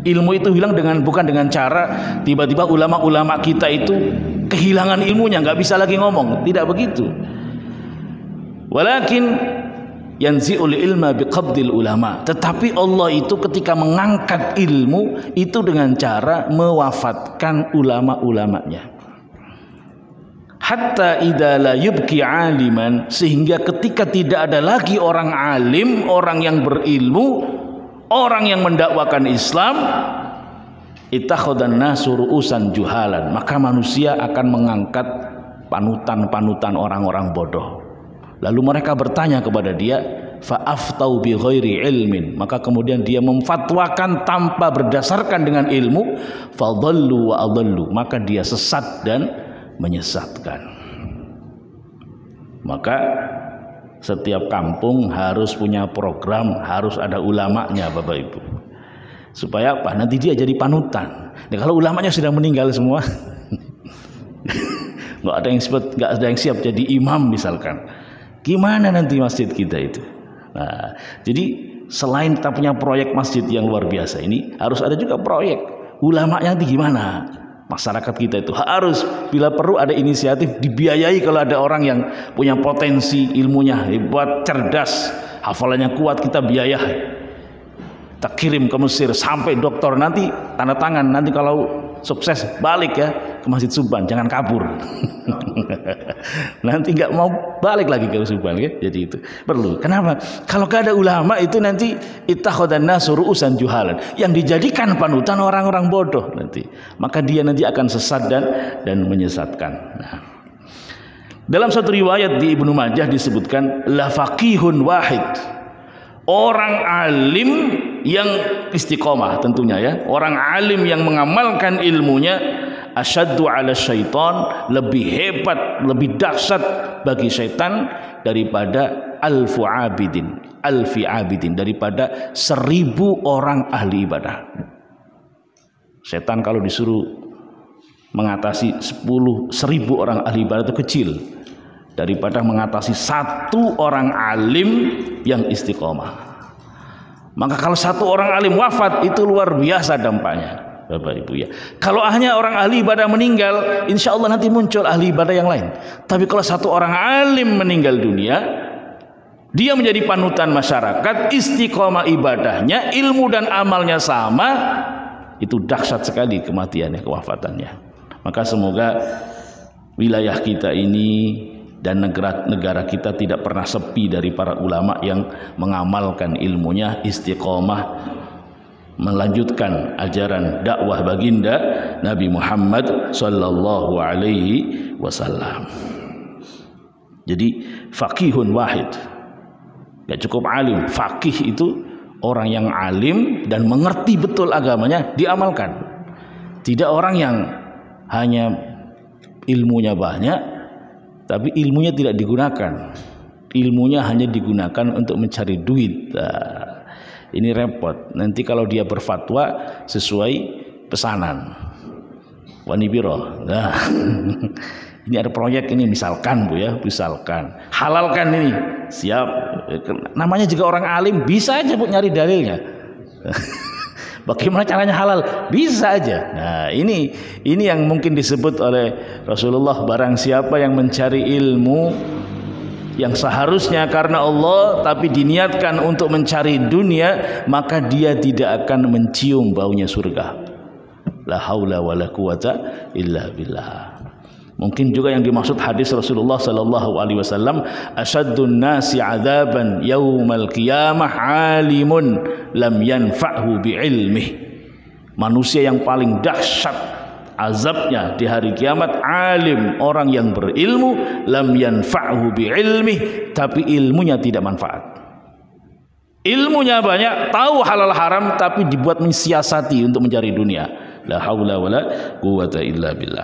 Ilmu itu hilang bukan dengan cara tiba-tiba ulama-ulama kita itu kehilangan ilmunya, nggak bisa lagi ngomong. Tidak begitu. Walakin yanzi'ul ilma biqabdil ulama. Tetapi Allah itu ketika mengangkat ilmu itu dengan cara mewafatkan ulama-ulamanya. Hatta idza la yubqi aliman, sehingga ketika tidak ada lagi orang alim, orang yang berilmu, orang yang mendakwakan Islam, ittakhadhan nasu ru'usan juhalan, maka manusia akan mengangkat panutan-panutan orang-orang bodoh. Lalu mereka bertanya kepada dia, fa'aftau bi ghairi ilmin, maka kemudian dia memfatwakan tanpa berdasarkan dengan ilmu, fadhallu wa adhallu, maka dia sesat dan menyesatkan. Maka setiap kampung harus punya program, harus ada ulamanya, Bapak Ibu. Supaya apa? Nanti dia jadi panutan. Nah, kalau ulamanya sudah meninggal semua, nggak ada yang siap jadi imam misalkan, gimana nanti masjid kita itu? Nah, jadi selain kita punya proyek masjid yang luar biasa ini, harus ada juga proyek ulamanya nanti gimana? Masyarakat kita itu harus bila perlu ada inisiatif dibiayai. Kalau ada orang yang punya potensi, ilmunya hebat, cerdas, hafalannya kuat, kita biayai, kita kirim ke Mesir sampai doktor, nanti tanda tangan, nanti kalau sukses balik ya ke Masjid Suban, jangan kabur. Nanti nggak mau balik lagi ke Suban ya. Jadi itu perlu. Kenapa? Kalau gak ada ulama itu nanti ittakhadhan nasu ru'usan juhalan, yang dijadikan panutan orang-orang bodoh nanti. Maka dia nanti akan sesat dan menyesatkan. Nah, dalam satu riwayat di Ibnu Majah disebutkan la faqihun wahid, orang alim yang istiqomah tentunya ya, orang alim yang mengamalkan ilmunya, asyaddu ala syaitan, lebih hebat, lebih dahsyat bagi syaitan daripada alfi abidin, daripada 1000 orang ahli ibadah. Setan kalau disuruh mengatasi 10.000 orang ahli ibadah itu kecil daripada mengatasi 1 orang alim yang istiqomah. Maka kalau 1 orang alim wafat itu luar biasa dampaknya, Bapak Ibu ya. Kalau hanya orang ahli ibadah meninggal, insya Allah nanti muncul ahli ibadah yang lain. Tapi kalau 1 orang alim meninggal dunia, dia menjadi panutan masyarakat, istiqomah ibadahnya, ilmu dan amalnya sama, itu dahsyat sekali kematiannya, kewafatannya. Maka semoga wilayah kita ini dan negara kita tidak pernah sepi dari para ulama yang mengamalkan ilmunya, istiqomah, melanjutkan ajaran dakwah baginda Nabi Muhammad sallallahu alaihi wasallam. Jadi faqihun wahid, gak cukup alim. Faqih itu orang yang alim dan mengerti betul agamanya, diamalkan. Tidak orang yang hanya ilmunya banyak tapi ilmunya tidak digunakan, ilmunya hanya digunakan untuk mencari duit. Nah, ini repot. Nanti kalau dia berfatwa sesuai pesanan wanibiro, nah, ini ada proyek ini misalkan Bu ya, misalkan halalkan ini, siap. Namanya juga orang alim, bisa aja Bu nyari dalilnya. Bagaimana caranya halal? Bisa aja. Nah, ini yang mungkin disebut oleh Rasulullah, barang siapa yang mencari ilmu yang seharusnya karena Allah tapi diniatkan untuk mencari dunia, maka dia tidak akan mencium baunya surga. La haula wala quwata illa billah. Mungkin juga yang dimaksud hadis Rasulullah sallallahu alaihi wasallam, asyaddun nasi adzaban yaumal qiyamah alimun lam yanfa'hu biilmih. Manusia yang paling dahsyat azabnya di hari kiamat alim, orang yang berilmu, lam yanfa'hu biilmih, tapi ilmunya tidak manfaat. Ilmunya banyak, tahu halal haram, tapi dibuat mensiasati untuk mencari dunia. La haula wala quwata illa billah.